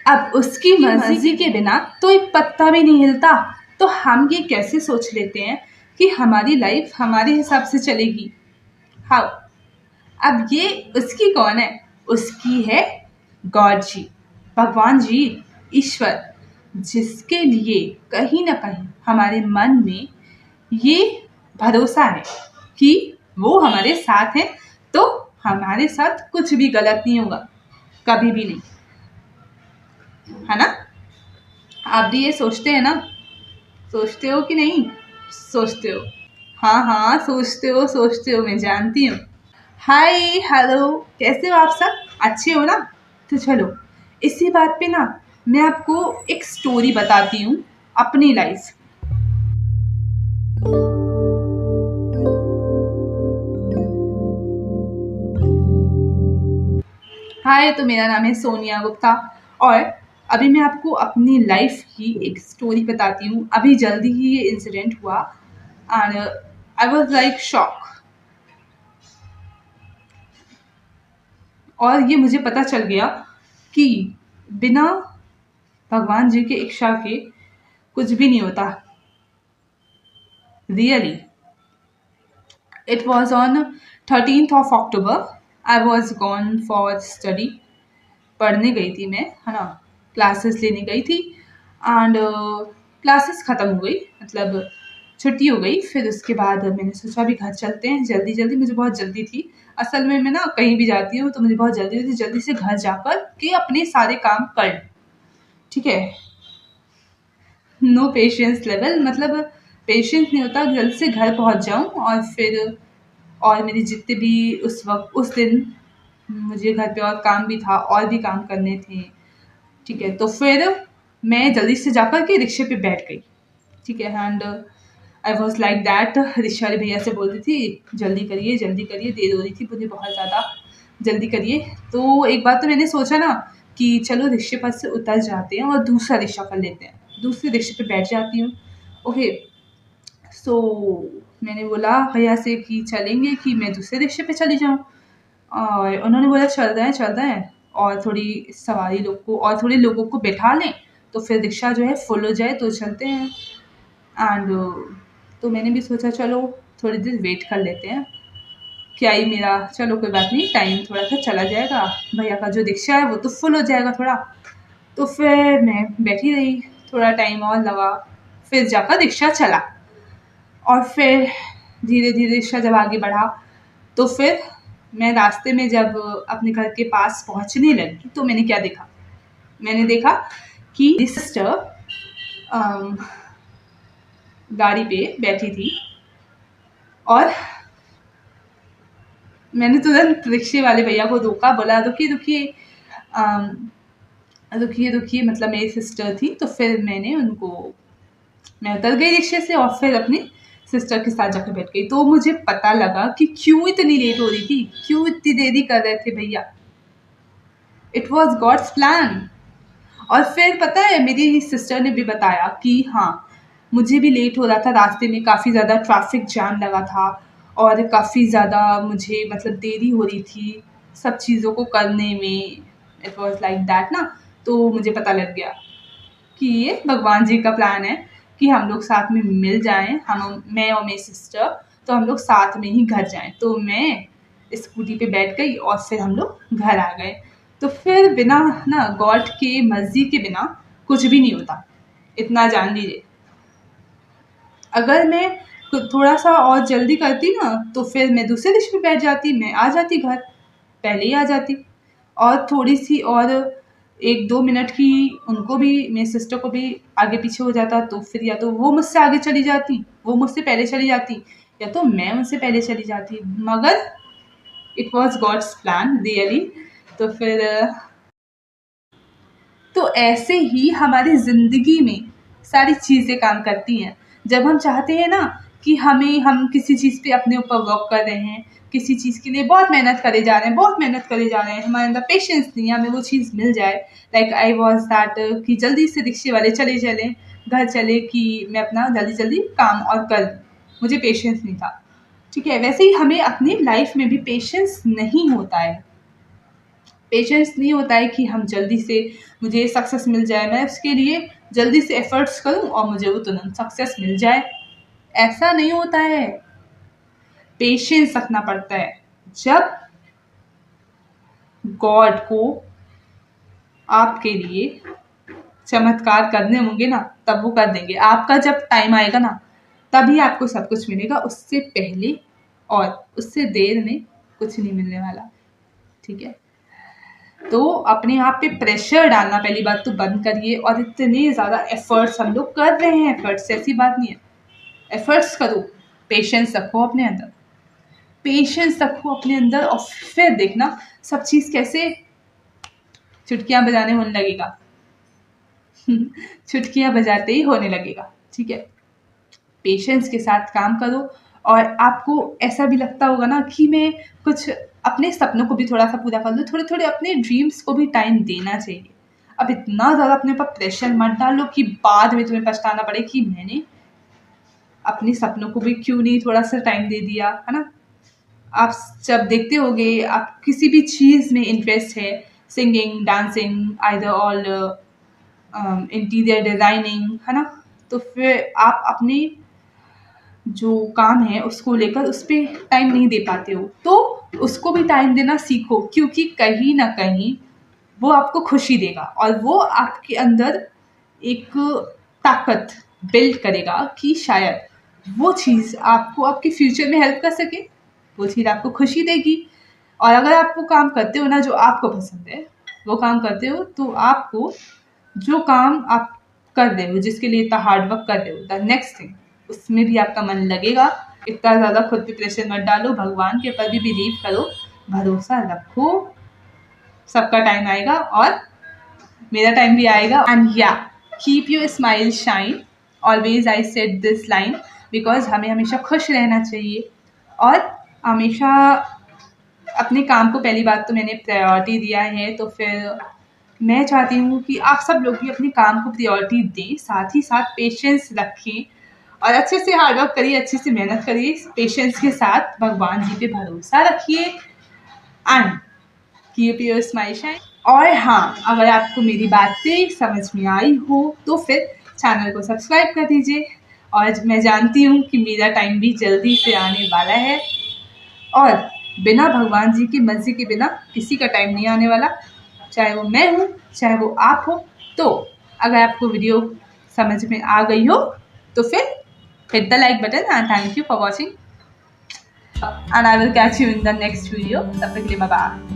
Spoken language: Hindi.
अब उसकी मर्जी के बिना तो एक पत्ता भी नहीं हिलता। तो हम ये कैसे सोच लेते हैं कि हमारी लाइफ हमारे हिसाब से चलेगी? हाउ? अब ये उसकी कौन है? उसकी है गॉड जी, भगवान जी, ईश्वर, जिसके लिए कहीं ना कहीं हमारे मन में ये भरोसा है कि वो हमारे साथ है, तो हमारे साथ कुछ भी गलत नहीं होगा, कभी भी नहीं, है ना? आप भी ये सोचते हैं ना? सोचते हो कि नहीं सोचते हो? हाँ हाँ, सोचते हो, मैं जानती हूँ। हाय, हेलो, कैसे हो आप सब? अच्छे हो ना? तो चलो, इसी बात पे ना मैं आपको एक स्टोरी बताती हूँ, अपनी लाइफ। हाय, तो मेरा नाम है सोनिया गुप्ता, और अभी मैं आपको अपनी लाइफ की एक स्टोरी बताती हूँ। अभी जल्दी ही ये इंसिडेंट हुआ and I was like shock. और ये मुझे पता चल गया कि बिना भगवान जी के इच्छा के कुछ भी नहीं होता। Really, it was on 13th of October. I was gone for study. पढ़ने गई थी मैं, है ना, क्लासेस लेने गई थी एंड क्लासेस ख़त्म हो गई, मतलब छुट्टी हो गई। फिर उसके बाद मैंने सोचा भी घर चलते हैं, जल्दी जल्दी, मुझे बहुत जल्दी थी। असल में मैं ना कहीं भी जाती हूँ तो मुझे बहुत जल्दी होती है, जल्दी से घर जाकर के अपने सारे काम कर लूं, ठीक है। नो पेशेंस लेवल, मतलब पेशेंस नहीं होता, जल्द से घर पहुँच जाऊँ। और फिर और मेरे जितने भी उस वक्त उस दिन मुझे घर पे और काम भी था, और भी काम करने थे, ठीक है। तो फिर मैं जल्दी से जाकर के रिक्शे पे बैठ गई, ठीक है। And I was like that, rickshaw वाले भैया से बोल रही थी जल्दी करिए, देर हो रही थी मुझे बहुत ज़्यादा, जल्दी करिए। तो एक बात तो मैंने सोचा ना कि चलो रिक्शे पर से उतर जाते हैं और दूसरा रिक्शा कर लेते हैं, दूसरे रिक्शे पे बैठ जाती हूँ। ओके, सो मैंने बोला भैया से कि चलेंगे कि मैं दूसरे रिक्शे पे चली जाऊँ, और उन्होंने बोला चल रहे हैं, और थोड़ी सवारी लोग को और थोड़े लोगों को बैठा लें तो फिर रिक्शा जो है फुल हो जाए तो चलते हैं। एंड तो मैंने भी सोचा चलो थोड़ी देर वेट कर लेते हैं, क्या ही मेरा, चलो कोई बात नहीं, टाइम थोड़ा सा चला जाएगा, भैया का जो रिक्शा है वो तो फुल हो जाएगा थोड़ा। तो फिर मैं बैठी रही, थोड़ा टाइम और लगा, फिर जाकर रिक्शा चला। और फिर धीरे धीरे रिक्शा जब आगे बढ़ा तो फिर मैं रास्ते में जब अपने घर के पास पहुंचने लगी तो मैंने क्या देखा? मैंने देखा कि मेरी सिस्टर गाड़ी पे बैठी थी, और मैंने तुरंत रिक्शे वाले भैया को रोका, बोला रुकिए रुकिए, रुकिए रुकिए, मतलब मेरी सिस्टर थी। तो फिर मैं उतर गई रिक्शे से और फिर अपनी सिस्टर के साथ जाकर बैठ गई। तो मुझे पता लगा कि क्यों इतनी लेट हो रही थी, क्यों इतनी देरी कर रहे थे भैया। It was God's plan. और फिर पता है, मेरी सिस्टर ने भी बताया कि हाँ, मुझे भी लेट हो रहा था, रास्ते में काफ़ी ज़्यादा ट्रैफिक जैम लगा था और काफ़ी ज़्यादा मुझे मतलब देरी हो रही थी सब चीज़ों को करने में। इट वॉज लाइक दैट ना। तो मुझे पता लग गया कि ये भगवान जी का प्लान है कि हम लोग साथ में मिल जाएं, मैं और मेरी सिस्टर, तो हम लोग साथ में ही घर जाएं। तो मैं स्कूटी पे बैठ गई और फिर हम लोग घर आ गए। तो फिर बिना ना गॉड के मर्जी के बिना कुछ भी नहीं होता, इतना जान लीजिए। अगर मैं थोड़ा सा और जल्दी करती ना तो फिर मैं दूसरे रिक्शे पे बैठ जाती, मैं आ जाती घर, पहले ही आ जाती। और थोड़ी सी और 1-2 मिनट की उनको भी, मेरी सिस्टर को भी आगे पीछे हो जाता, तो फिर या तो वो मुझसे आगे चली जाती, वो मुझसे पहले चली जाती, या तो मैं उनसे पहले चली जाती। मगर it was God's plan really. तो फिर तो ऐसे ही हमारी ज़िंदगी में सारी चीज़ें काम करती हैं। जब हम चाहते हैं ना कि हम किसी चीज़ पे अपने ऊपर वर्क कर रहे हैं, किसी चीज़ के लिए बहुत मेहनत करे जा रहे हैं, हमारे अंदर पेशेंस नहीं है, हमें वो चीज़ मिल जाए। लाइक आई वॉज दैट कि जल्दी से रिक्शे वाले चले चलें, घर चले कि मैं अपना जल्दी जल्दी काम और कर लूँ, मुझे पेशेंस नहीं था, ठीक है। वैसे ही हमें अपनी लाइफ में भी पेशेंस नहीं होता है। पेशेंस नहीं होता है कि हम जल्दी से मुझे सक्सेस मिल जाए, मैं उसके लिए जल्दी से एफर्ट्स करूं और मुझे वो तुरंत सक्सेस मिल जाए। ऐसा नहीं होता है। पेशेंस रखना पड़ता है। जब गॉड को आपके लिए चमत्कार करने होंगे ना, तब वो कर देंगे। आपका जब टाइम आएगा ना, तभी आपको सब कुछ मिलेगा। उससे पहले और उससे देर में कुछ नहीं मिलने वाला। ठीक है, तो अपने आप पे प्रेशर डालना पहली बात तो बंद करिए। और इतने ज़्यादा एफर्ट्स हम लोग कर रहे हैं, एफर्ट्स ऐसी बात नहीं है, एफर्ट्स करो, पेशेंस रखो अपने अंदर, पेशेंस रखो अपने अंदर, और फिर देखना सब चीज़ कैसे चुटकियाँ बजाने होने लगेगा। चुटकियाँ बजाते ही होने लगेगा। ठीक है, पेशेंस के साथ काम करो। और आपको ऐसा भी लगता होगा ना कि मैं कुछ अपने सपनों को भी थोड़ा सा पूरा कर लूँ, थोड़े थोड़े अपने ड्रीम्स को भी टाइम देना चाहिए। अब इतना ज़्यादा अपने पर प्रेशर मत डालो कि बाद में तुम्हें पछताना पड़े कि मैंने अपने सपनों को भी क्यों नहीं थोड़ा सा टाइम दे दिया, है ना। आप जब देखते होगे आप किसी भी चीज़ में इंटरेस्ट है, singing, dancing, either all interior designing, है ना, तो फिर आप अपने जो काम है उसको लेकर उस पर टाइम नहीं दे पाते हो, तो उसको भी टाइम देना सीखो, क्योंकि कहीं ना कहीं वो आपको खुशी देगा और वो आपके अंदर एक ताकत बिल्ड करेगा कि शायद वो चीज़ आपको आपके फ्यूचर में हेल्प कर सके, वो चीज़ आपको खुशी देगी। और अगर आप वो काम करते हो ना जो आपको पसंद है, वो काम करते हो, तो आपको जो काम आप कर रहे हो, जिसके लिए इतना हार्ड वर्क कर रहे हो, द नेक्स्ट थिंग उसमें भी आपका मन लगेगा। इतना ज़्यादा खुद पे प्रेशर मत डालो, भगवान के ऊपर भी बिलीव करो, भरोसा रखो, सबका टाइम आएगा और मेरा टाइम भी आएगा। एंड या keep your smile shine, always I said this line, because हमें हमेशा खुश रहना चाहिए और हमेशा अपने काम को पहली बात तो मैंने प्रायोरिटी दिया है, तो फिर मैं चाहती हूँ कि आप सब लोग भी अपने काम को प्रायोरिटी दें, साथ ही साथ पेशेंस रखें और अच्छे से हार्ड वर्क करिए, अच्छे से मेहनत करिए, पेशेंस के साथ भगवान जी पे भरोसा रखिए and keep your smile shine. और हाँ, अगर आपको मेरी बातें समझ में आई हो तो फिर चैनल को सब्सक्राइब कर दीजिए। और मैं जानती हूँ कि मेरा टाइम भी जल्दी से आने वाला है और बिना भगवान जी की मर्जी के बिना किसी का टाइम नहीं आने वाला, चाहे वो मैं हूँ चाहे वो आप हो। तो अगर आपको वीडियो समझ में आ गई हो तो फिर hit the like button and thank you for watching and I will catch you in the next video. तब तक के लिए बाय बाय।